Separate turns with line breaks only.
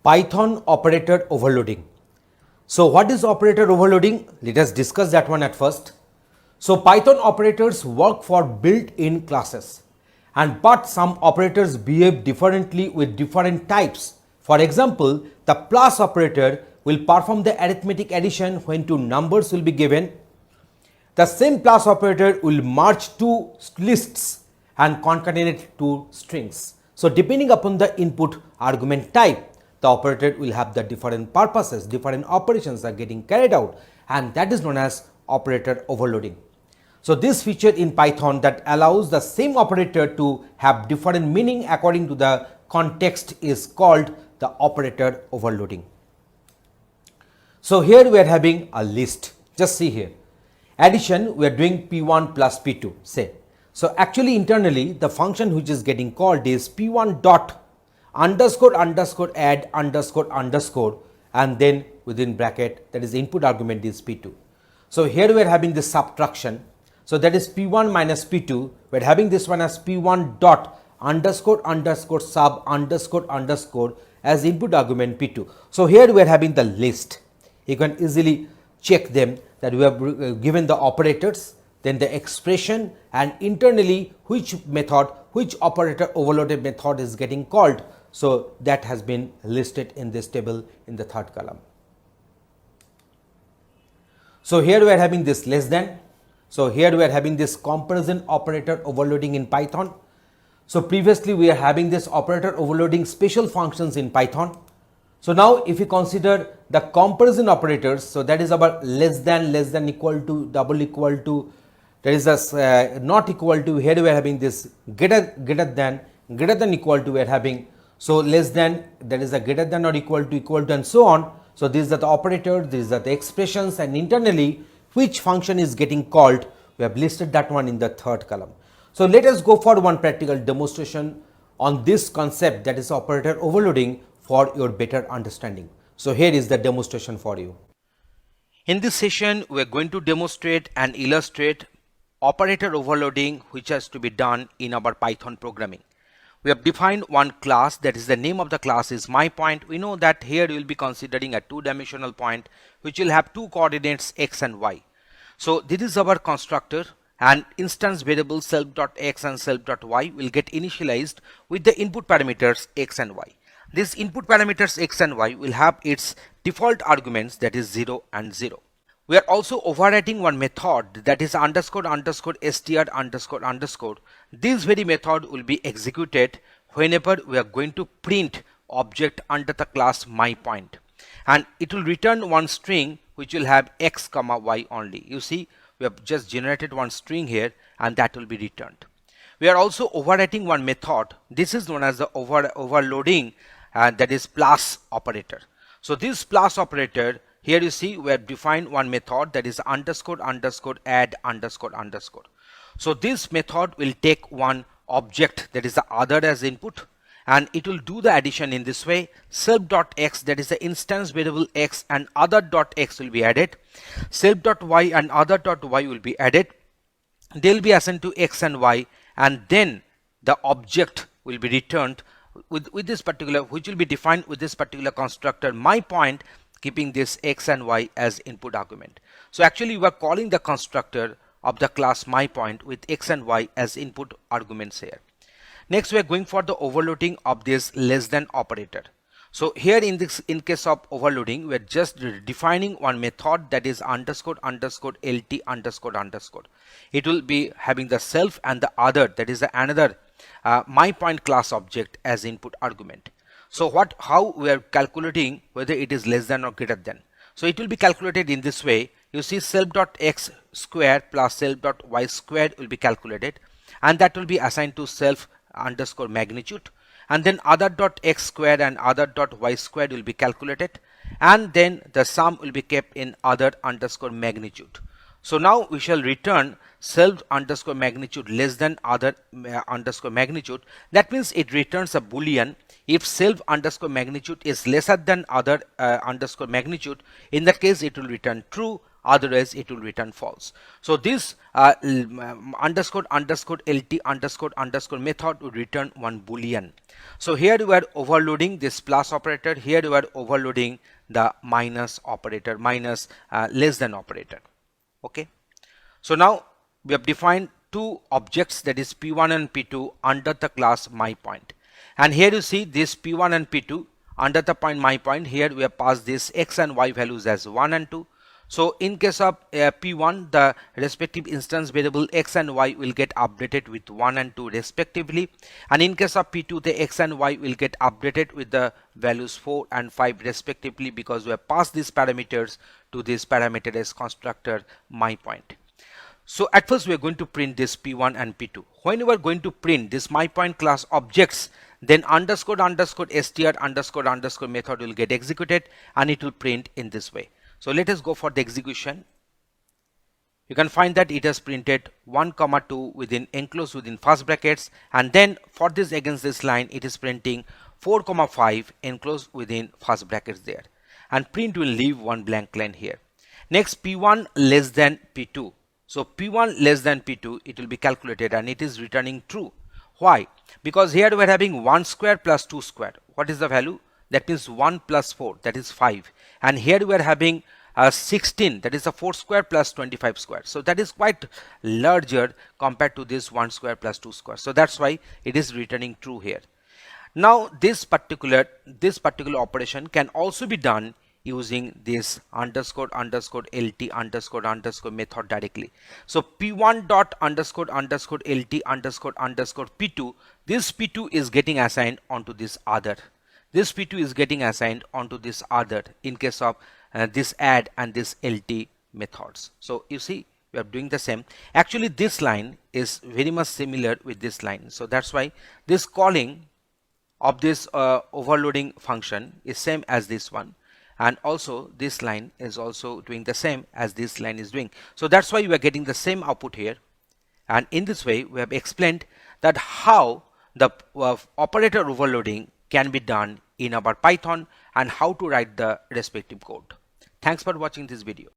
Python operator overloading. So what is operator overloading? Let us discuss that one at first. So Python operators work for built-in classes, but some operators behave differently with different types. For example, the plus operator will perform the arithmetic addition when two numbers will be given. The same plus operator will merge two lists and concatenate two strings. So depending upon the input argument type, the operator will have the different purposes, different operations are getting carried out, and that is known as operator overloading. So this feature in Python that allows the same operator to have different meaning according to the context is called the operator overloading. So here we are having a list. Just see here. Addition, we are doing P1 plus P2, say. So actually internally the function which is getting called is P1 dot underscore underscore add underscore underscore, and then within bracket, that is input argument is P2. So here we are having this subtraction. So that is P1 minus P2. We are having this one as P1 dot underscore underscore sub underscore underscore as input argument P2. So here we are having the list. You can easily check them that we have given the operators, then the expression, and internally which method, which operator overloaded method is getting called. So that has been listed in this table in the third column. So here we are having this less than. So here we are having this comparison operator overloading in Python. So previously we are having this operator overloading special functions in Python. So now if you consider the comparison operators, so that is our less than, equal to, double equal to, there is a not equal to, here we are having this greater than equal to, we are having, so less than, that is a greater than or equal to and so on. So these are the operators, these are the expressions, and internally which function is getting called, we have listed that one in the third column. So let us go for one practical demonstration on this concept, that is operator overloading, for your better understanding. So here is the demonstration for you. In this session we are going to demonstrate and illustrate operator overloading which has to be done in our Python programming. We have defined one class, that is the name of the class is myPoint. We know that here we will be considering a two-dimensional point which will have two coordinates x and y. So this is our constructor, and instance variables self.x and self.y will get initialized with the input parameters x and y. These input parameters x and y will have its default arguments, that is 0 and 0. We are also overriding one method, that is underscore underscore str underscore underscore. This very method will be executed whenever we are going to print object under the class myPoint, and it will return one string which will have x comma y only. You see, we have just generated one string here, and that will be returned. We are also overriding one method. This is known as the overloading, that is plus operator. So this plus operator, here you see we have defined one method, that is underscore underscore add underscore underscore. So this method will take one object, that is the other, as input, and it will do the addition in this way. Self.x, that is the instance variable x, and other.x will be added. Self.y and other.y will be added. They will be assigned to x and y, and then the object will be returned with this particular, which will be defined with this particular constructor myPoint, keeping this x and y as input argument. So actually we are calling the constructor of the class myPoint with x and y as input arguments here. Next we are going for the overloading of this less than operator. So here in case of overloading, we are just defining one method, that is underscore underscore lt underscore underscore. It will be having the self and the other, that is another myPoint class object as input argument. So how we are calculating whether it is less than or greater than. So it will be calculated in this way. You see self.x square plus self.y squared will be calculated, and that will be assigned to self underscore magnitude, and then other.x squared and other.y squared will be calculated, and then the sum will be kept in other underscore magnitude. So now we shall return self underscore magnitude less than other underscore magnitude. That means it returns a boolean if self underscore magnitude is lesser than other underscore magnitude. In that case it will return true, otherwise it will return false. So this underscore lt underscore method would return one boolean. So here we are overloading this plus operator, here we are overloading the minus operator, minus less than operator. Okay, so now we have defined two objects, that is p1 and p2, under the class myPoint. And here you see this p1 and p2 under the point myPoint. Here we have passed this x and y values as 1 and 2. So in case of p1, the respective instance variable x and y will get updated with 1 and 2 respectively, and in case of p2, the x and y will get updated with the values 4 and 5 respectively, because we have passed these parameters to this parameterized constructor myPoint. So at first we are going to print this p1 and p2. When you are going to print this myPoint class objects, then underscore str underscore method will get executed and it will print in this way. So let us go for the execution. You can find that it has printed 1 comma 2 within enclosed within first brackets, and then for this against this line it is printing 4 comma 5 enclosed within first brackets there, and print will leave one blank line here. Next, p1 less than p2. So p1 less than p2, it will be calculated and it is returning true. Why? Because here we are having 1 square plus 2 square. What is the value? That means 1 plus 4, that is 5. And here we are having 16, that is a 4 square plus 25 square. So that is quite larger compared to this 1 square plus 2 square. So that's why it is returning true here. Now this particular operation can also be done using this underscore lt underscore method directly. So p1 dot underscore lt underscore p2, this p2 is getting assigned onto this other. This p2 is getting assigned onto this other in case of this add and this lt methods. So you see we are doing the same. Actually this line is very much similar with this line, so that's why this calling of this overloading function is same as this one, and also this line is also doing the same as this line is doing. So that's why you are getting the same output here. And in this way we have explained that how the operator overloading can be done in our Python and how to write the respective code. Thanks for watching this video.